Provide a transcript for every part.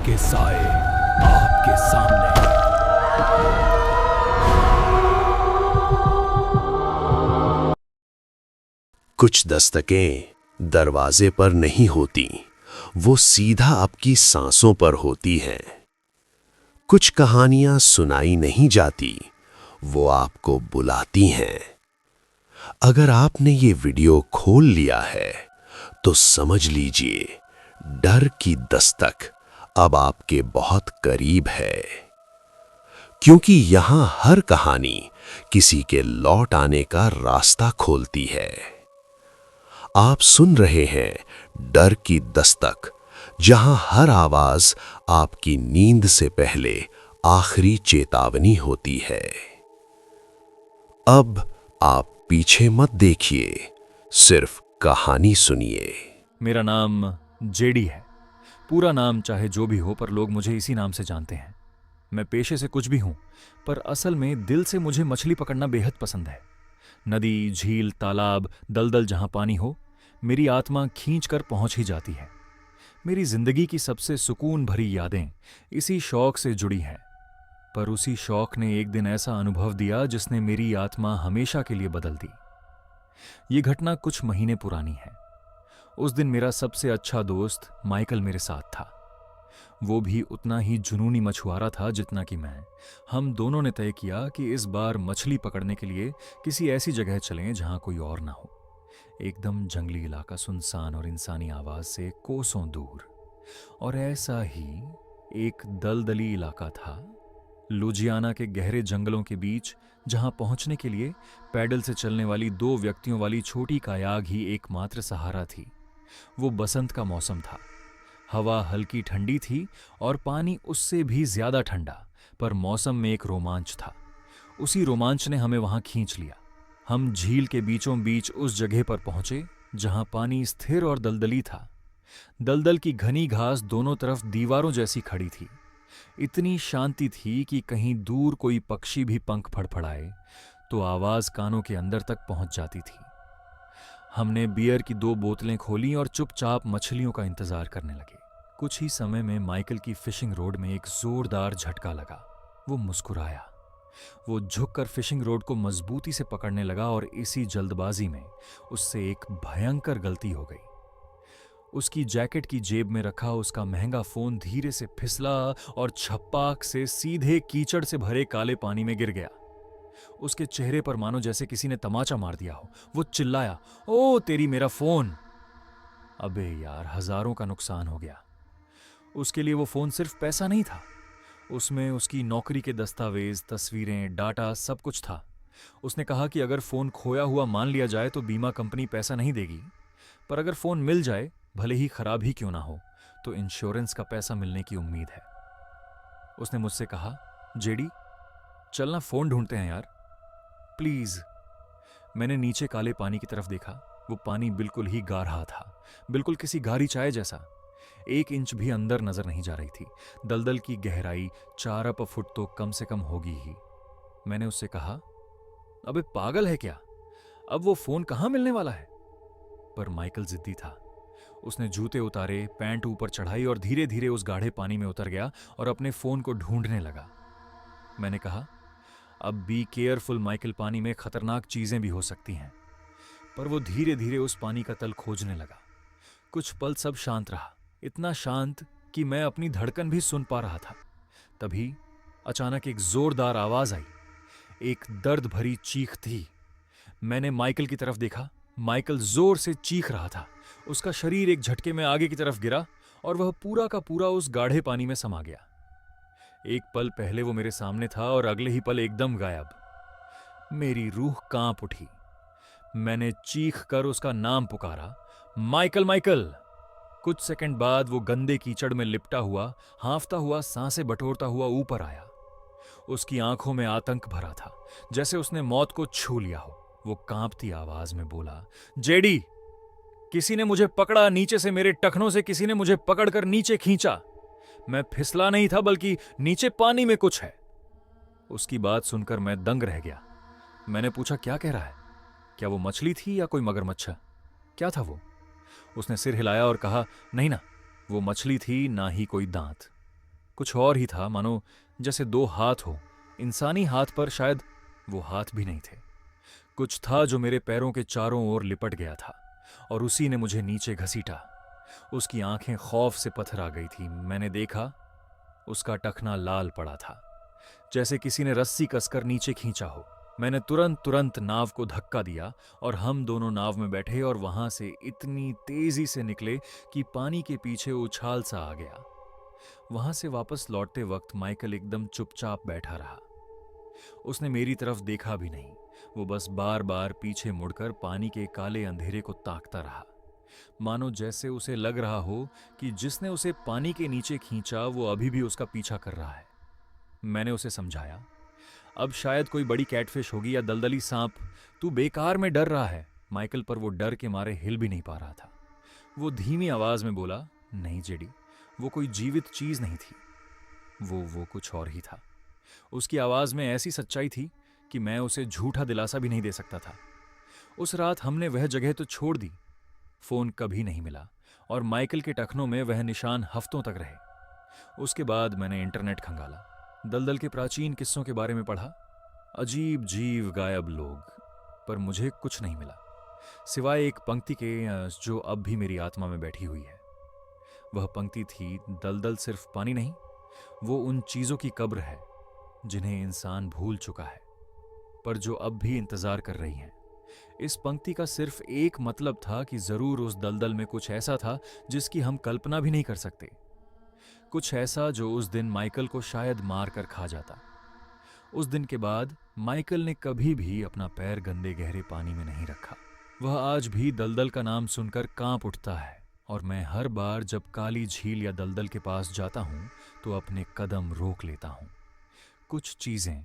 के साए आपके सामने। कुछ दस्तकें दरवाजे पर नहीं होती, वो सीधा आपकी सांसों पर होती हैं। कुछ कहानियां सुनाई नहीं जाती, वो आपको बुलाती हैं। अगर आपने ये वीडियो खोल लिया है तो समझ लीजिए, डर की दस्तक अब आपके बहुत करीब है, क्योंकि यहां हर कहानी किसी के लौट आने का रास्ता खोलती है। आप सुन रहे हैं डर की दस्तक, जहां हर आवाज आपकी नींद से पहले आखिरी चेतावनी होती है। अब आप पीछे मत देखिए, सिर्फ कहानी सुनिए। मेरा नाम जेडी है। पूरा नाम चाहे जो भी हो, पर लोग मुझे इसी नाम से जानते हैं। मैं पेशे से कुछ भी हूं, पर असल में दिल से मुझे मछली पकड़ना बेहद पसंद है। नदी, झील, तालाब, दलदल जहां पानी हो, मेरी आत्मा खींच कर पहुंच ही जाती है। मेरी जिंदगी की सबसे सुकून भरी यादें इसी शौक से जुड़ी हैं। पर उसी शौक ने एक दिन ऐसा अनुभव दिया जिसने मेरी आत्मा हमेशा के लिए बदल दी। ये घटना कुछ महीने पुरानी है। उस दिन मेरा सबसे अच्छा दोस्त माइकल मेरे साथ था। वो भी उतना ही जुनूनी मछुआरा था जितना कि मैं। हम दोनों ने तय किया कि इस बार मछली पकड़ने के लिए किसी ऐसी जगह चलें जहां कोई और ना हो। एकदम जंगली इलाका, सुनसान और इंसानी आवाज से कोसों दूर। और ऐसा ही एक दलदली इलाका था, लुजियाना के गहरे जंगलों के बीच, जहां पहुंचने के लिए पैडल से चलने वाली 2 व्यक्तियों वाली छोटी कायाग ही एकमात्र सहारा थी। वो बसंत का मौसम था। हवा हल्की ठंडी थी और पानी उससे भी ज्यादा ठंडा, पर मौसम में एक रोमांच था। उसी रोमांच ने हमें वहां खींच लिया। हम झील के बीचों बीच उस जगह पर पहुंचे जहां पानी स्थिर और दलदली था। दलदल की घनी घास दोनों तरफ दीवारों जैसी खड़ी थी। इतनी शांति थी कि कहीं दूर कोई पक्षी भी पंख फड़फड़ाए तो आवाज कानों के अंदर तक पहुंच जाती थी। हमने बियर की 2 बोतलें खोली और चुपचाप मछलियों का इंतजार करने लगे। कुछ ही समय में माइकल की फिशिंग रोड में एक जोरदार झटका लगा। वो मुस्कुराया। वो झुककर फिशिंग रोड को मजबूती से पकड़ने लगा और इसी जल्दबाजी में उससे एक भयंकर गलती हो गई। उसकी जैकेट की जेब में रखा उसका महंगा फोन धीरे से फिसला और छप्पाक से सीधे कीचड़ से भरे काले पानी में गिर गया। उसके चेहरे पर मानो जैसे किसी ने तमाचा मार दिया हो। वो चिल्लाया, ओ तेरी मेरा फोन! अबे यार, हजारों का नुकसान हो गया। उसके लिए वो फोन सिर्फ पैसा नहीं था, उसमें उसकी नौकरी के दस्तावेज, तस्वीरें, डाटा, सब कुछ था। उसने कहा कि अगर फोन खोया हुआ मान लिया जाए तो बीमा कंपनी पैसा नहीं देगी, पर अगर फोन मिल जाए, भले ही खराब ही क्यों ना हो, तो इंश्योरेंस का पैसा मिलने की उम्मीद है। उसने मुझसे कहा, जेडी चलना फोन ढूंढते हैं यार, प्लीज। मैंने नीचे काले पानी की तरफ देखा। वो पानी बिल्कुल ही गाढ़ा था, बिल्कुल किसी गाढ़ी चाय जैसा। 1 इंच भी अंदर नजर नहीं जा रही थी। दलदल की गहराई 4 फुट तो कम से कम होगी ही। मैंने उससे कहा, अबे पागल है क्या, अब वो फोन कहां मिलने वाला है? पर माइकल जिद्दी था। उसने जूते उतारे, पैंट ऊपर चढ़ाई और धीरे धीरे उस गाढ़े पानी में उतर गया और अपने फोन को ढूंढने लगा। मैंने कहा, अब बी केयरफुल माइकल, पानी में खतरनाक चीजें भी हो सकती हैं। पर वो धीरे धीरे उस पानी का तल खोजने लगा। कुछ पल सब शांत रहा, इतना शांत कि मैं अपनी धड़कन भी सुन पा रहा था। तभी अचानक एक जोरदार आवाज आई, एक दर्द भरी चीख थी। मैंने माइकल की तरफ देखा। माइकल जोर से चीख रहा था। उसका शरीर एक झटके में आगे की तरफ गिरा और वह पूरा का पूरा उस गाढ़े पानी में समा गया। एक पल पहले वो मेरे सामने था और अगले ही पल एकदम गायब। मेरी रूह कांप उठी। मैंने चीख कर उसका नाम पुकारा, माइकल, माइकल। कुछ सेकंड बाद वो गंदे कीचड़ में लिपटा हुआ, हांफता हुआ, सांसें बटोरता हुआ ऊपर आया। उसकी आंखों में आतंक भरा था, जैसे उसने मौत को छू लिया हो। वो कांपती आवाज में बोला, जेडी, किसी ने मुझे पकड़ा नीचे से, मेरे टखनों से किसी ने मुझे पकड़कर नीचे खींचा। मैं फिसला नहीं था, बल्कि नीचे पानी में कुछ है। उसकी बात सुनकर मैं दंग रह गया। मैंने पूछा, क्या कह रहा है? क्या वो मछली थी या कोई मगरमच्छ? क्या था वो? उसने सिर हिलाया और कहा, नहीं ना, वो मछली थी, ना ही कोई दांत। कुछ और ही था, मानो जैसे दो हाथ हो, इंसानी हाथ पर शायद वो हाथ भी नहीं थे। कुछ था जो मेरे पैरों के चारों ओर लिपट गया था और उसी ने मुझे नीचे घसीटा। उसकी आंखें खौफ से पत्थर आ गई थी। मैंने देखा, उसका टखना लाल पड़ा था, जैसे किसी ने रस्सी कसकर नीचे खींचा हो। मैंने तुरंत नाव को धक्का दिया और हम दोनों नाव में बैठे और वहां से इतनी तेजी से निकले कि पानी के पीछे उछाल सा आ गया। वहां से वापस लौटते वक्त माइकल एकदम चुपचाप बैठा रहा। उसने मेरी तरफ देखा भी नहीं। वो बस बार बार पीछे मुड़कर पानी के काले अंधेरे को ताकता रहा, मानो जैसे उसे लग रहा हो कि जिसने उसे पानी के नीचे खींचा वो अभी भी उसका पीछा कर रहा है। मैंने उसे समझाया, अब शायद कोई बड़ी कैटफिश होगी या दलदली सांप, तू बेकार में डर रहा है। माइकल पर वो डर के मारे हिल भी नहीं पा रहा था। वो धीमी आवाज में बोला, नहीं जेडी, वो कोई जीवित चीज नहीं थी, वो कुछ और ही था। उसकी आवाज में ऐसी सच्चाई थी कि मैं उसे झूठा दिलासा भी नहीं दे सकता था। उस रात हमने वह जगह तो छोड़ दी, फोन कभी नहीं मिला और माइकल के टखनों में वह निशान हफ्तों तक रहे। उसके बाद मैंने इंटरनेट खंगाला, दलदल के प्राचीन किस्सों के बारे में पढ़ा, अजीब जीव गायब लोग, पर मुझे कुछ नहीं मिला सिवाय एक पंक्ति के जो अब भी मेरी आत्मा में बैठी हुई है। वह पंक्ति थी, दलदल सिर्फ पानी नहीं, वो उन चीजों की कब्र है जिन्हें इंसान भूल चुका है पर जो अब भी इंतजार कर रही हैं। इस पंक्ति का सिर्फ एक मतलब था कि जरूर उस दलदल में कुछ ऐसा था जिसकी हम कल्पना भी नहीं कर सकते, कुछ ऐसा जो उस दिन माइकल को शायद मार कर खा जाता। उस दिन के बाद माइकल ने कभी भी अपना पैर गंदे गहरे पानी में नहीं रखा। वह आज भी दलदल का नाम सुनकर कांप उठता है और मैं हर बार जब काली झील या दलदल के पास जाता हूं तो अपने कदम रोक लेता हूं। कुछ चीजें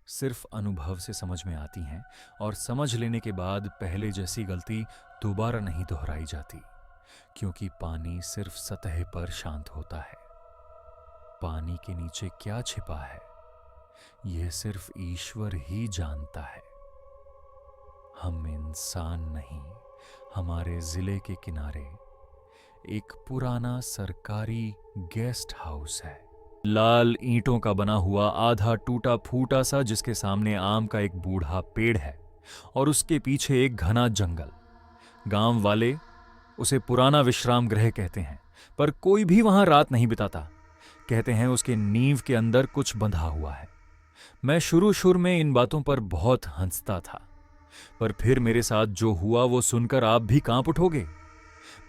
सिर्फ अनुभव से समझ में आती हैं और समझ लेने के बाद पहले जैसी गलती दोबारा नहीं दोहराई जाती, क्योंकि पानी सिर्फ सतह पर शांत होता है। पानी के नीचे क्या छिपा है यह सिर्फ ईश्वर ही जानता है। हम इंसान नहीं, हमारे जिले के किनारे एक पुराना सरकारी गेस्ट हाउस है, लाल ईंटों का बना हुआ, आधा टूटा फूटा सा, जिसके सामने आम का एक बूढ़ा पेड़ है और उसके पीछे एक घना जंगल। गांव वाले उसे पुराना विश्राम गृह कहते हैं, पर कोई भी वहां रात नहीं बिताता। कहते हैं उसके नींव के अंदर कुछ बंधा हुआ है। मैं शुरू में इन बातों पर बहुत हंसता था, पर फिर मेरे साथ जो हुआ वो सुनकर आप भी कांप उठोगे।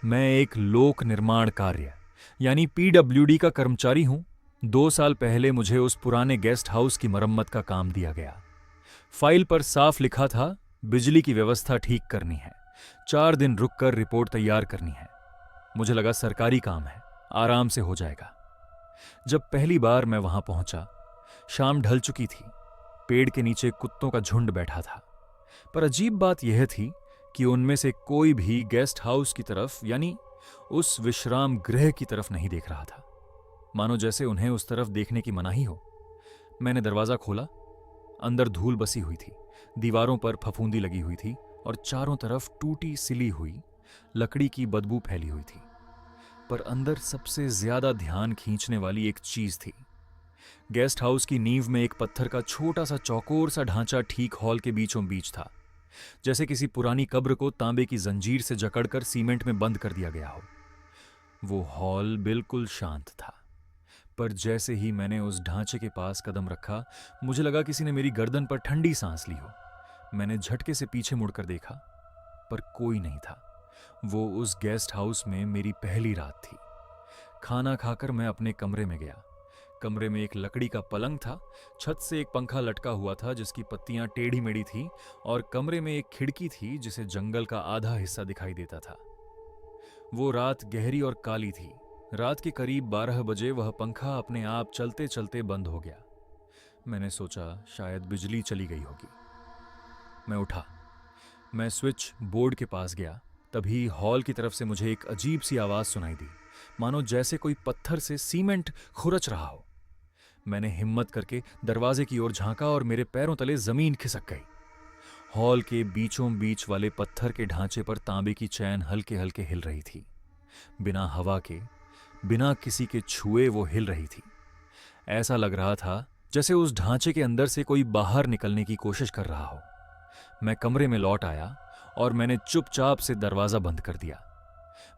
मैं एक लोक निर्माण कार्य यानी पीडब्ल्यूडी का कर्मचारी हूं। 2 साल पहले मुझे उस पुराने गेस्ट हाउस की मरम्मत का काम दिया गया। फाइल पर साफ लिखा था, बिजली की व्यवस्था ठीक करनी है, 4 दिन रुककर रिपोर्ट तैयार करनी है। मुझे लगा सरकारी काम है, आराम से हो जाएगा। जब पहली बार मैं वहां पहुंचा, शाम ढल चुकी थी। पेड़ के नीचे कुत्तों का झुंड बैठा था, पर अजीब बात यह थी कि उनमें से कोई भी गेस्ट हाउस की तरफ यानी उस विश्राम गृह की तरफ नहीं देख रहा था, मानो जैसे उन्हें उस तरफ देखने की मनाही हो। मैंने दरवाजा खोला। अंदर धूल बसी हुई थी, दीवारों पर फफूंदी लगी हुई थी और चारों तरफ टूटी सिली हुई लकड़ी की बदबू फैली हुई थी। पर अंदर सबसे ज्यादा ध्यान खींचने वाली एक चीज थी। गेस्ट हाउस की नींव में एक पत्थर का छोटा सा चौकोर सा ढांचा ठीक हॉल के बीचों बीच था, जैसे किसी पुरानी कब्र को तांबे की जंजीर से जकड़कर सीमेंट में बंद कर दिया गया हो। वो हॉल बिल्कुल शांत था, पर जैसे ही मैंने उस ढांचे के पास कदम रखा, मुझे लगा किसी ने मेरी गर्दन पर ठंडी सांस ली हो। मैंने झटके से पीछे मुड़कर देखा, पर कोई नहीं था। वो उस गेस्ट हाउस में मेरी पहली रात थी। खाना खाकर मैं अपने कमरे में गया। कमरे में एक लकड़ी का पलंग था, छत से एक पंखा लटका हुआ था जिसकी पत्तियां टेढ़ी मेढ़ी थीं, और कमरे में एक खिड़की थी जिसे जंगल का आधा हिस्सा दिखाई देता था। वो रात गहरी और काली थी। रात के करीब 12 बजे वह पंखा अपने आप चलते चलते बंद हो गया। मैंने सोचा शायद बिजली चली गई होगी। मैं उठा। मैं स्विच बोर्ड के पास गया। तभी हॉल की तरफ से मुझे एक अजीब सी आवाज सुनाई दी, मानो जैसे कोई पत्थर से सीमेंट खुरच रहा हो। मैंने हिम्मत करके दरवाजे की ओर झांका और मेरे पैरों तले जमीन खिसक गई। हॉल के बीचों बीच वाले पत्थर के ढांचे पर तांबे की चैन हल्के हल्के हिल रही थी। बिना हवा के, बिना किसी के छुए वो हिल रही थी। ऐसा लग रहा था जैसे उस ढांचे के अंदर से कोई बाहर निकलने की कोशिश कर रहा हो। मैं कमरे में लौट आया और मैंने चुपचाप से दरवाजा बंद कर दिया।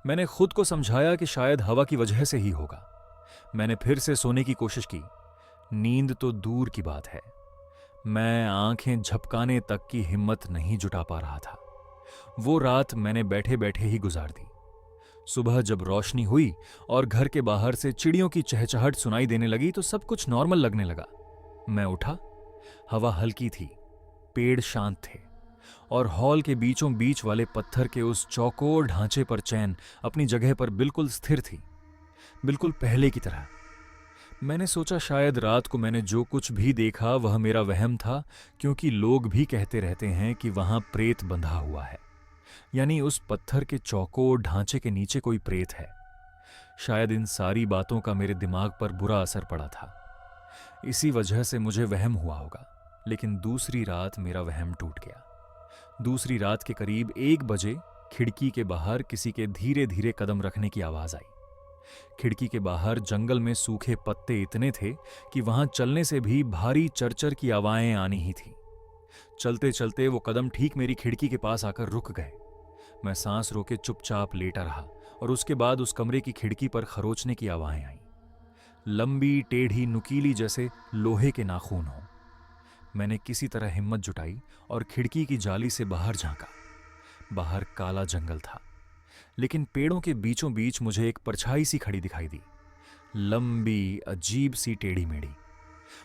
मैंने खुद को समझाया कि शायद हवा की वजह से ही होगा। मैंने फिर से सोने की कोशिश की। नींद तो दूर की बात है, मैं आंखें झपकाने तक की हिम्मत नहीं जुटा पा रहा था। वो रात मैंने बैठे बैठे ही गुजार दी। सुबह जब रोशनी हुई और घर के बाहर से चिड़ियों की चहचहाहट सुनाई देने लगी तो सब कुछ नॉर्मल लगने लगा। मैं उठा, हवा हल्की थी, पेड़ शांत थे और हॉल के बीचों बीच वाले पत्थर के उस चौकोर ढांचे पर चैन अपनी जगह पर बिल्कुल स्थिर थी, बिल्कुल पहले की तरह। मैंने सोचा शायद रात को मैंने जो कुछ भी देखा वह मेरा वहम था, क्योंकि लोग भी कहते रहते हैं कि वहां प्रेत बंधा हुआ है, यानी उस पत्थर के चौकोर ढांचे के नीचे कोई प्रेत है। शायद इन सारी बातों का मेरे दिमाग पर बुरा असर पड़ा था, इसी वजह से मुझे वहम हुआ होगा। लेकिन दूसरी रात मेरा वहम टूट गया। दूसरी रात के करीब 1 बजे खिड़की के बाहर किसी के धीरे धीरे कदम रखने की आवाज आई। खिड़की के बाहर जंगल में सूखे पत्ते इतने थे कि वहां चलने से भी भारी चरचर की आवाजें आनी ही थी। चलते चलते वो कदम ठीक मेरी खिड़की के पास आकर रुक गए। मैं सांस रोके चुपचाप लेटा रहा और उसके बाद उस कमरे की खिड़की पर खरोचने की आवाजें आईं, लंबी टेढ़ी नुकीली जैसे लोहे के नाखून हो। मैंने किसी तरह हिम्मत जुटाई और खिड़की की जाली से बाहर झांका। बाहर काला जंगल था, लेकिन पेड़ों के बीचों बीच मुझे एक परछाई सी खड़ी दिखाई दी, लंबी अजीब सी टेढ़ी मेढ़ी।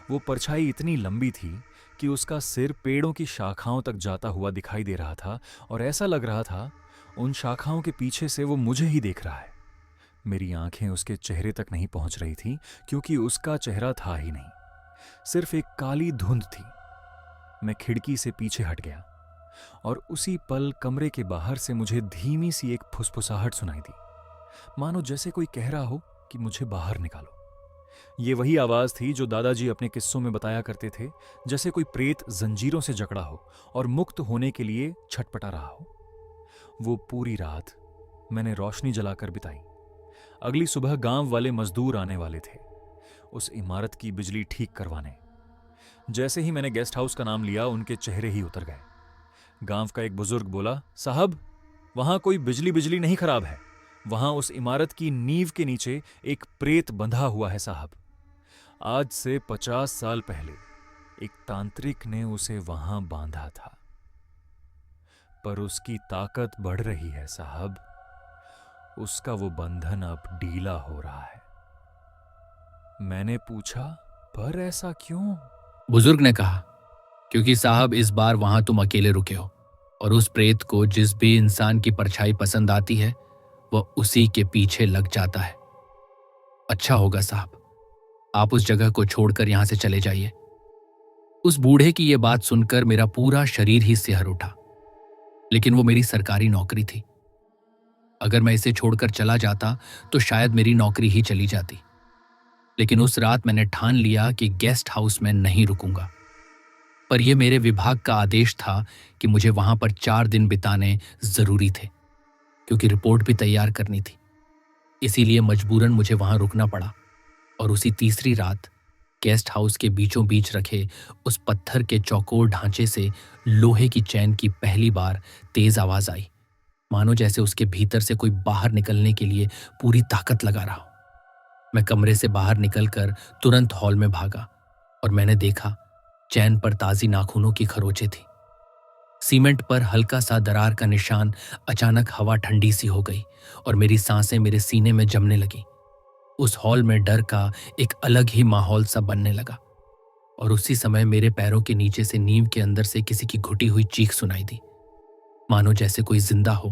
वो परछाई इतनी लंबी थी कि उसका सिर पेड़ों की शाखाओं तक जाता हुआ दिखाई दे रहा था और ऐसा लग रहा था उन शाखाओं के पीछे से वो मुझे ही देख रहा है। मेरी आंखें उसके चेहरे तक नहीं पहुंच रही थी, क्योंकि उसका चेहरा था ही नहीं, सिर्फ एक काली धुंध थी। मैं खिड़की से पीछे हट गया और उसी पल कमरे के बाहर से मुझे धीमी सी एक फुसफुसाहट सुनाई दी, मानो जैसे कोई कह रहा हो कि मुझे बाहर निकालो। ये वही आवाज थी जो दादाजी अपने किस्सों में बताया करते थे, जैसे कोई प्रेत जंजीरों से जकड़ा हो और मुक्त होने के लिए छटपटा रहा हो। वो पूरी रात मैंने रोशनी जलाकर बिताई। अगली सुबह गांव वाले मजदूर आने वाले थे उस इमारत की बिजली ठीक करवाने। जैसे ही मैंने गेस्ट हाउस का नाम लिया, उनके चेहरे ही उतर गए। गांव का एक बुजुर्ग बोला, साहब वहां कोई बिजली नहीं खराब है, वहां उस इमारत की नींव के नीचे एक प्रेत बंधा हुआ है साहब। आज से 50 साल पहले एक तांत्रिक ने उसे वहां बांधा था, पर उसकी ताकत बढ़ रही है साहब। उसका वो बंधन अब ढीला हो रहा है। मैंने पूछा, पर ऐसा क्यों? बुजुर्ग ने कहा, क्योंकि साहब इस बार वहां तुम अकेले रुके हो और उस प्रेत को जिस भी इंसान की परछाई पसंद आती है वह उसी के पीछे लग जाता है। अच्छा होगा साहब, आप उस जगह को छोड़कर यहां से चले जाइए। उस बूढ़े की यह बात सुनकर मेरा पूरा शरीर ही सिहर उठा, लेकिन वो मेरी सरकारी नौकरी थी। अगर मैं इसे छोड़कर चला जाता तो शायद मेरी नौकरी ही चली जाती। लेकिन उस रात मैंने ठान लिया कि गेस्ट हाउस में नहीं रुकूंगा। पर यह मेरे विभाग का आदेश था कि मुझे वहां पर 4 दिन बिताने जरूरी थे, क्योंकि रिपोर्ट भी तैयार करनी थी। इसीलिए मजबूरन मुझे वहां रुकना पड़ा। और उसी तीसरी रात गेस्ट हाउस के बीचों बीच रखे उस पत्थर के चौकोर ढांचे से लोहे की चैन की पहली बार तेज आवाज आई, मानो जैसे उसके भीतर से कोई बाहर निकलने के लिए पूरी ताकत लगा रहा हो। मैं कमरे से बाहर निकलकर तुरंत हॉल में भागा और मैंने देखा चैन पर ताजी नाखूनों की खरोंचें थी। सीमेंट पर हल्का सा दरार का निशान। अचानक हवा ठंडी सी हो गई और मेरी सांसें मेरे सीने में जमने लगी। उस हॉल में डर का एक अलग ही माहौल सा बनने लगा और उसी समय मेरे पैरों के नीचे से नींव के अंदर से किसी की घुटी हुई चीख सुनाई दी, मानो जैसे कोई जिंदा हो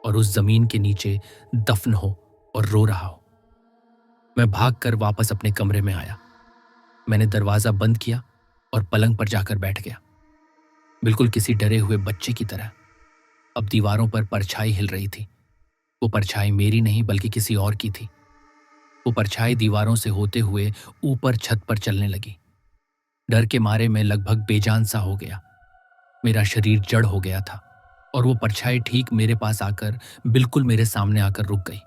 और उस जमीन के नीचे दफन हो और रो रहा हो। मैं भागकर वापस अपने कमरे में आया। मैंने दरवाजा बंद किया और पलंग पर जाकर बैठ गया, बिल्कुल किसी डरे हुए बच्चे की तरह। अब दीवारों पर परछाई हिल रही थी। वो परछाई मेरी नहीं बल्कि किसी और की थी। वो परछाई दीवारों से होते हुए ऊपर छत पर चलने लगी। डर के मारे मैं लगभग बेजान सा हो गया। मेरा शरीर जड़ हो गया था और वो परछाई ठीक मेरे पास आकर बिल्कुल मेरे सामने आकर रुक गई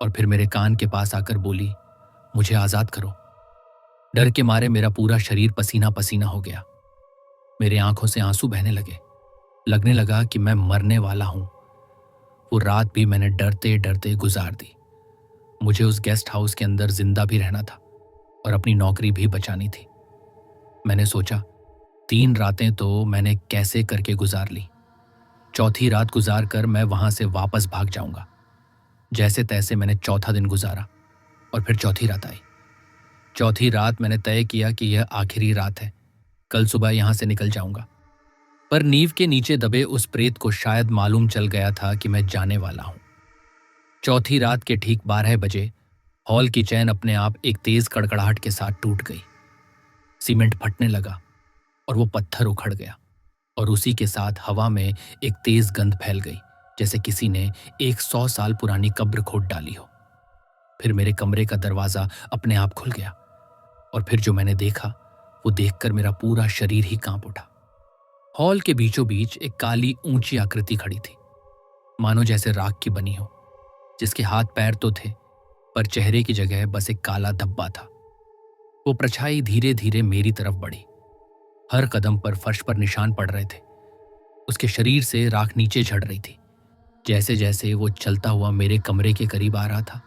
और फिर मेरे कान के पास आकर बोली, मुझे आजाद करो। डर के मारे मेरा पूरा शरीर पसीना पसीना हो गया। मेरे आंखों से आंसू बहने लगे। लगने लगा कि मैं मरने वाला हूं। वो रात भी मैंने डरते डरते गुजार दी। मुझे उस गेस्ट हाउस के अंदर जिंदा भी रहना था और अपनी नौकरी भी बचानी थी। मैंने सोचा 3 रातें तो मैंने कैसे करके गुजार ली। चौथी रात गुजार कर मैं वहां से वापस भाग जाऊंगा। जैसे तैसे मैंने चौथा दिन गुजारा और फिर चौथी रात आई। चौथी रात मैंने तय किया कि यह आखिरी रात है, कल सुबह यहां से निकल जाऊंगा। पर नींव के नीचे दबे उस प्रेत को शायद मालूम चल गया था कि मैं जाने वाला हूं। चौथी रात के ठीक 12 बजे हॉल की चैन अपने आप एक तेज कड़कड़ाहट के साथ टूट गई। सीमेंट फटने लगा और वो पत्थर उखड़ गया और उसी के साथ हवा में एक तेज गंध फैल गई, जैसे किसी ने 100 साल पुरानी कब्र खोद डाली हो। फिर मेरे कमरे का दरवाजा अपने आप खुल गया और फिर जो मैंने देखा वो देखकर मेरा पूरा शरीर ही कांप उठा। हॉल के बीचों बीच एक काली ऊंची आकृति खड़ी थी, मानो जैसे राख की बनी हो, जिसके हाथ पैर तो थे पर चेहरे की जगह बस एक काला धब्बा था। वो परछाई धीरे धीरे मेरी तरफ बढ़ी। हर कदम पर फर्श पर निशान पड़ रहे थे। उसके शरीर से राख नीचे झड़ रही थी। जैसे जैसे वो चलता हुआ मेरे कमरे के करीब आ रहा था,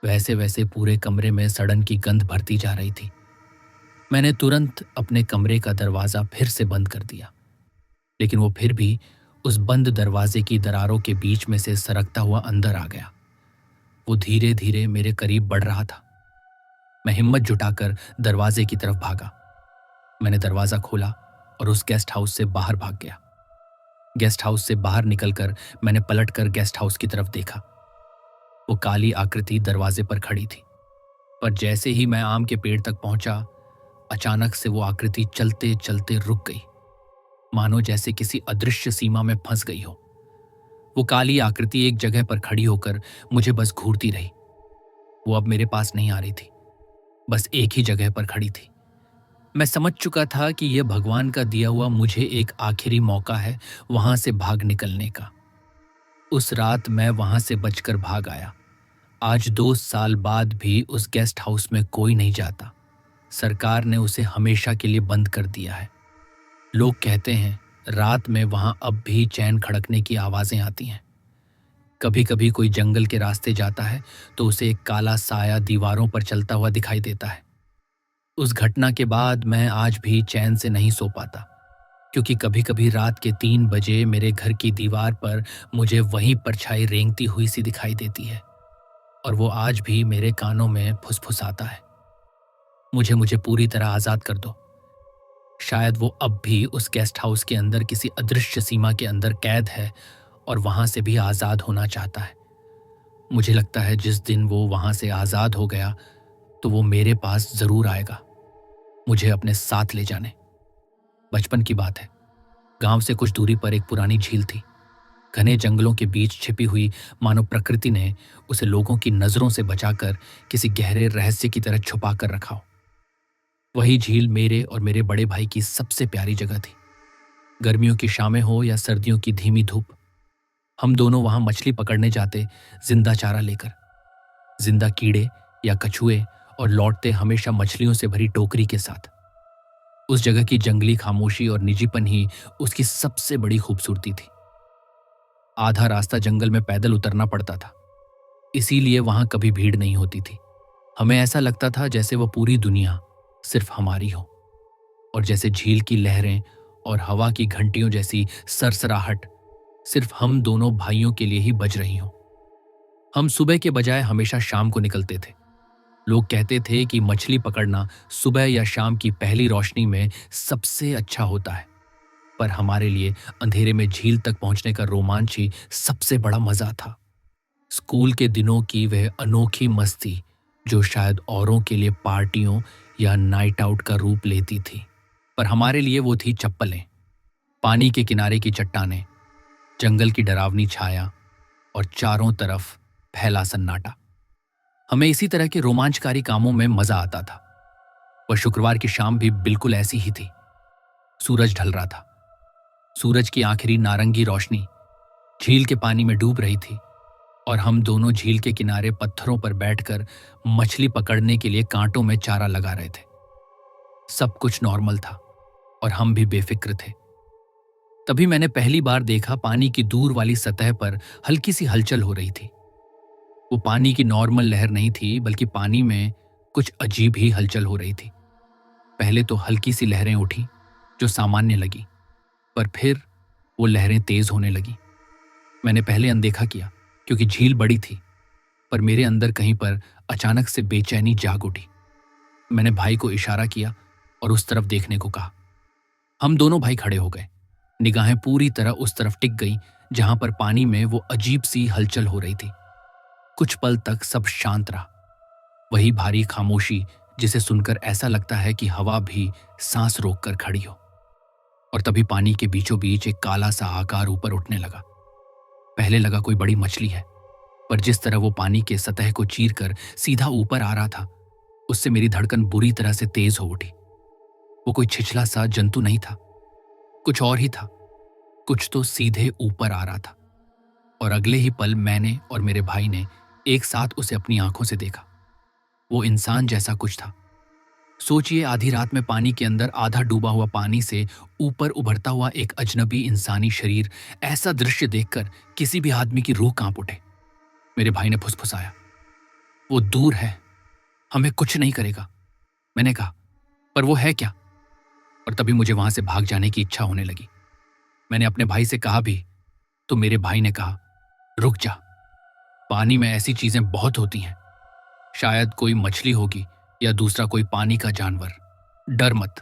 वैसे वैसे पूरे कमरे में सड़न की गंध भरती जा रही थी। मैंने तुरंत अपने कमरे का दरवाजा फिर से बंद कर दिया, लेकिन वो फिर भी उस बंद दरवाजे की दरारों के बीच में से सरकता हुआ अंदर आ गया। वो धीरे धीरे मेरे करीब बढ़ रहा था। मैं हिम्मत जुटाकर दरवाजे की तरफ भागा। मैंने दरवाजा खोला और उस गेस्ट हाउस से बाहर भाग गया। गेस्ट हाउस से बाहर निकलकर मैंने पलटकर गेस्ट हाउस की तरफ देखा। वो काली आकृति दरवाजे पर खड़ी थी, पर जैसे ही मैं आम के पेड़ तक पहुंचा, अचानक से वो आकृति चलते चलते रुक गई, मानो जैसे किसी अदृश्य सीमा में फंस गई हो। वो काली आकृति एक जगह पर खड़ी होकर मुझे बस घूरती रही। वो अब मेरे पास नहीं आ रही थी, बस एक ही जगह पर खड़ी थी। मैं समझ चुका था कि यह भगवान का दिया हुआ मुझे एक आखिरी मौका है वहां से भाग निकलने का। उस रात मैं वहां से बचकर भाग आया। आज 2 साल बाद भी उस गेस्ट हाउस में कोई नहीं जाता। सरकार ने उसे हमेशा के लिए बंद कर दिया है। लोग कहते हैं रात में वहां अब भी चैन खड़कने की आवाजें आती हैं। कभी कभी कोई जंगल के रास्ते जाता है तो उसे एक काला साया दीवारों पर चलता हुआ दिखाई देता है। उस घटना के बाद मैं आज भी चैन से नहीं सो पाता, क्योंकि कभी कभी रात के 3 बजे मेरे घर की दीवार पर मुझे वही परछाई रेंगती हुई सी दिखाई देती है और वो आज भी मेरे कानों में फुसफुसाता है, मुझे पूरी तरह आजाद कर दो। शायद वो अब भी उस गेस्ट हाउस के अंदर किसी अदृश्य सीमा के अंदर कैद है और वहां से भी आजाद होना चाहता है। मुझे लगता है जिस दिन वो वहां से आजाद हो गया तो वो मेरे पास जरूर आएगा, मुझे अपने साथ ले जाने। बचपन की बात है। गांव से कुछ दूरी पर एक पुरानी झील थी। घने जंगलों के बीच छिपी हुई, मानो प्रकृति ने उसे लोगों की नजरों से बचाकर किसी गहरे रहस्य की तरह छुपा कर रखा हो। वही झील मेरे और मेरे बड़े भाई की सबसे प्यारी जगह थी। गर्मियों की शामें हो या सर्दियों की धीमी धूप, हम दोनों वहां मछली पकड़ने जाते, जिंदा चारा लेकर। जिंदा कीड़े या कछुए, और लौटते हमेशा मछलियों से भरी टोकरी के साथ। उस जगह की जंगली खामोशी और निजीपन ही उसकी सबसे बड़ी खूबसूरती थी। आधा रास्ता जंगल में पैदल उतरना पड़ता था, इसीलिए वहां कभी भीड़ नहीं होती थी। हमें ऐसा लगता था जैसे वो पूरी दुनिया सिर्फ हमारी हो, और जैसे झील की लहरें और हवा की घंटियों जैसी सरसराहट सिर्फ हम दोनों भाइयों के लिए ही बज रही हो। हम सुबह के बजाय हमेशा शाम को निकलते थे। लोग कहते थे कि मछली पकड़ना सुबह या शाम की पहली रोशनी में सबसे अच्छा होता है, पर हमारे लिए अंधेरे में झील तक पहुंचने का रोमांच ही सबसे बड़ा मजा था। स्कूल के दिनों की वह अनोखी मस्ती जो शायद औरों के लिए पार्टियों या नाइट आउट का रूप लेती थी, पर हमारे लिए वो थी चप्पलें, पानी के किनारे की चट्टानें, जंगल की डरावनी छाया और चारों तरफ फैला सन्नाटा। हमें इसी तरह के रोमांचकारी कामों में मजा आता था। वह शुक्रवार की शाम भी बिल्कुल ऐसी ही थी। सूरज ढल रहा था। सूरज की आखिरी नारंगी रोशनी झील के पानी में डूब रही थी और हम दोनों झील के किनारे पत्थरों पर बैठकर मछली पकड़ने के लिए कांटों में चारा लगा रहे थे। सब कुछ नॉर्मल था और हम भी बेफिक्र थे। तभी मैंने पहली बार देखा पानी की दूर वाली सतह पर हल्की सी हलचल हो रही थी। वो पानी की नॉर्मल लहर नहीं थी, बल्कि पानी में कुछ अजीब ही हलचल हो रही थी। पहले तो हल्की सी लहरें उठी जो सामान्य लगी, पर फिर वो लहरें तेज होने लगी। मैंने पहले अनदेखा किया क्योंकि झील बड़ी थी, पर मेरे अंदर कहीं पर अचानक से बेचैनी जाग उठी। मैंने भाई को इशारा किया और उस तरफ देखने को कहा। हम दोनों भाई खड़े हो गए। निगाहें पूरी तरह उस तरफ टिक गई जहां पर पानी में वो अजीब सी हलचल हो रही थी। कुछ पल तक सब शांत रहा, वही भारी खामोशी जिसे सुनकर ऐसा लगता है कि हवा भी सांस रोककर खड़ी हो। और तभी पानी के बीचों बीच एक काला सा आकार ऊपर उठने लगा। पहले लगा कोई बड़ी मछली है, पर जिस तरह वो पानी के सतह को चीरकर सीधा ऊपर आ रहा था, उससे मेरी धड़कन बुरी तरह से तेज हो उठी। वो कोई छिछला सा जंतु नहीं था, कुछ और ही था। कुछ तो सीधे ऊपर आ रहा था और अगले ही पल मैंने और मेरे भाई ने एक साथ उसे अपनी आंखों से देखा। वो इंसान जैसा कुछ था। सोचिए, आधी रात में पानी के अंदर आधा डूबा हुआ पानी से ऊपर उभरता हुआ एक अजनबी इंसानी शरीर। ऐसा दृश्य देखकर किसी भी आदमी की रूह कांप उठे। मेरे भाई ने फुसफुसाया, वो दूर है, हमें कुछ नहीं करेगा। मैंने कहा, पर वो है क्या? और तभी मुझे वहां से भाग जाने की इच्छा होने लगी। मैंने अपने भाई से कहा भी, तो मेरे भाई ने कहा, रुक जा, पानी में ऐसी चीजें बहुत होती हैं, शायद कोई मछली होगी या दूसरा कोई पानी का जानवर, डर मत।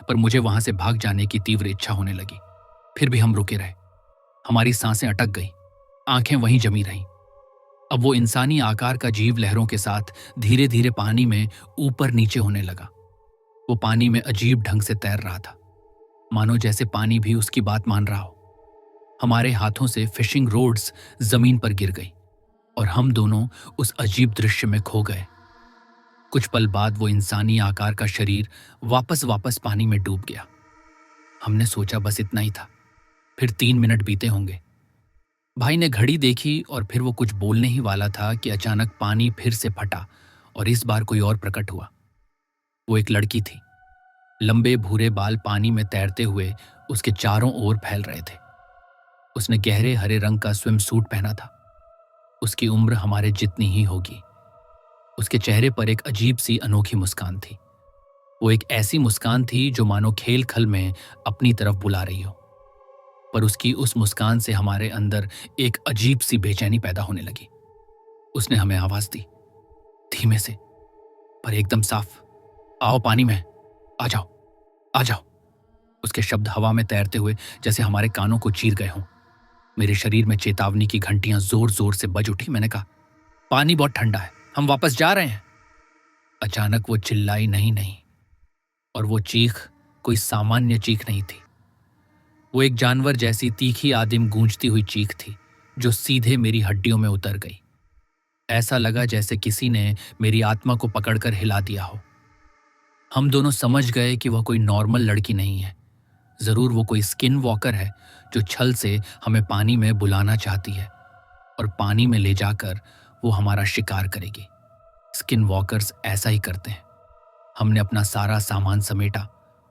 पर मुझे वहां से भाग जाने की तीव्र इच्छा होने लगी। फिर भी हम रुके रहे। हमारी सांसें अटक गई, आंखें वहीं जमी रहीं। अब वो इंसानी आकार का जीव लहरों के साथ धीरे धीरे पानी में ऊपर नीचे होने लगा। वो पानी में अजीब ढंग से तैर रहा था, मानो जैसे पानी भी उसकी बात मान रहा हो। हमारे हाथों से फिशिंग रोड्स जमीन पर गिर गई और हम दोनों उस अजीब दृश्य में खो गए। कुछ पल बाद वो इंसानी आकार का शरीर वापस पानी में डूब गया। हमने सोचा बस इतना ही था। फिर 3 मिनट बीते होंगे। भाई ने घड़ी देखी और फिर वो कुछ बोलने ही वाला था कि अचानक पानी फिर से फटा और इस बार कोई और प्रकट हुआ। वो एक लड़की थी। लंबे भूरे बाल पानी में तैरते हुए उसके चारों ओर फैल रहे थे। उसने गहरे हरे रंग का स्विम सूट पहना था। उसकी उम्र हमारे जितनी ही होगी। उसके चेहरे पर एक अजीब सी अनोखी मुस्कान थी। वो एक ऐसी मुस्कान थी जो मानो खेल खल में अपनी तरफ बुला रही हो। पर उसकी उस मुस्कान से हमारे अंदर एक अजीब सी बेचैनी पैदा होने लगी। उसने हमें आवाज दी, धीमे से पर एकदम साफ, आओ पानी में, आ जाओ, आ जाओ। उसके शब्द हवा में तैरते हुए जैसे हमारे कानों को चीर गए हों। मेरे शरीर में चेतावनी की घंटियां जोर जोर से बज उठी। मैंने कहा, पानी बहुत ठंडा है, हम वापस जा रहे हैं। अचानक वो चिल्लाई, नहीं। और वो चीख कोई सामान्य चीख नहीं थी। वो एक जानवर जैसी तीखी आदिम गूंजती हुई चीख थी जो सीधे मेरी हड्डियों में उतर गई। ऐसा लगा जैसे किसी ने मेरी आत्मा को पकड़कर हिला दिया हो। हम दोनों समझ गए कि वह कोई नॉर्मल लड़की नहीं है। जरूर वो कोई स्किन वॉकर है जो छल से हमें पानी में बुलाना चाहती है और पानी में ले जाकर वो हमारा शिकार करेगी। स्किन वॉकर्स ऐसा ही करते हैं। हमने अपना सारा सामान समेटा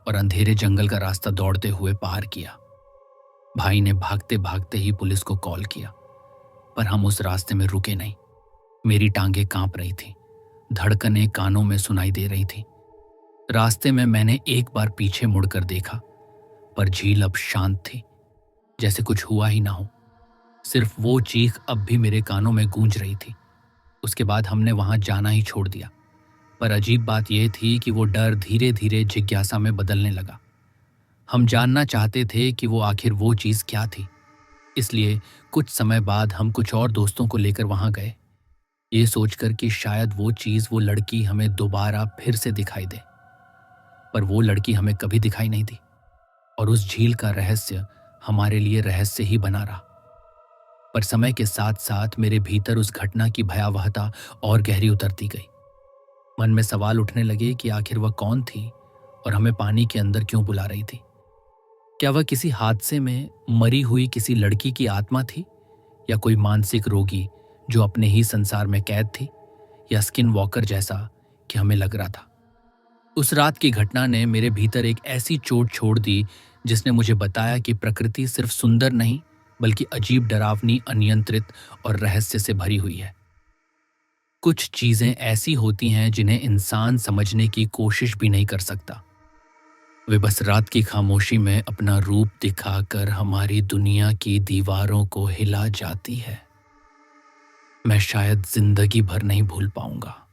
और अंधेरे जंगल का रास्ता दौड़ते हुए पार किया। भाई ने भागते भागते ही पुलिस को कॉल किया, पर हम उस रास्ते में रुके नहीं। मेरी टांगें कांप रही थी, धड़कनें कानों में सुनाई दे रही थी। रास्ते में मैंने एक बार पीछे मुड़कर देखा, पर झील अब शांत थी, जैसे कुछ हुआ ही ना हो। सिर्फ वो चीख अब भी मेरे कानों में गूंज रही थी। उसके बाद हमने वहां जाना ही छोड़ दिया। पर अजीब बात यह थी कि वो डर धीरे धीरे जिज्ञासा में बदलने लगा। हम जानना चाहते थे कि वो आखिर वो चीज क्या थी। इसलिए कुछ समय बाद हम कुछ और दोस्तों को लेकर वहां गए, ये सोचकर कि शायद वो चीज, वो लड़की हमें दोबारा फिर से दिखाई दे। पर वो लड़की हमें कभी दिखाई नहीं दी और उस झील का रहस्य हमारे लिए रहस्य ही बना रहा। पर समय के साथ साथ मेरे भीतर उस घटना की भयावहता और गहरी उतरती गई। मन में सवाल उठने लगे कि आखिर वह कौन थी और हमें पानी के अंदर क्यों बुला रही थी। क्या वह किसी हादसे में मरी हुई किसी लड़की की आत्मा थी, या कोई मानसिक रोगी जो अपने ही संसार में कैद थी, या स्किन वॉकर जैसा कि हमें लग रहा था। उस रात की घटना ने मेरे भीतर एक ऐसी चोट छोड़ दी जिसने मुझे बताया कि प्रकृति सिर्फ सुंदर नहीं बल्कि अजीब, डरावनी, अनियंत्रित और रहस्य से भरी हुई है। कुछ चीजें ऐसी होती हैं जिन्हें इंसान समझने की कोशिश भी नहीं कर सकता। वे बस रात की खामोशी में अपना रूप दिखाकर हमारी दुनिया की दीवारों को हिला जाती है। मैं शायद जिंदगी भर नहीं भूल पाऊंगा।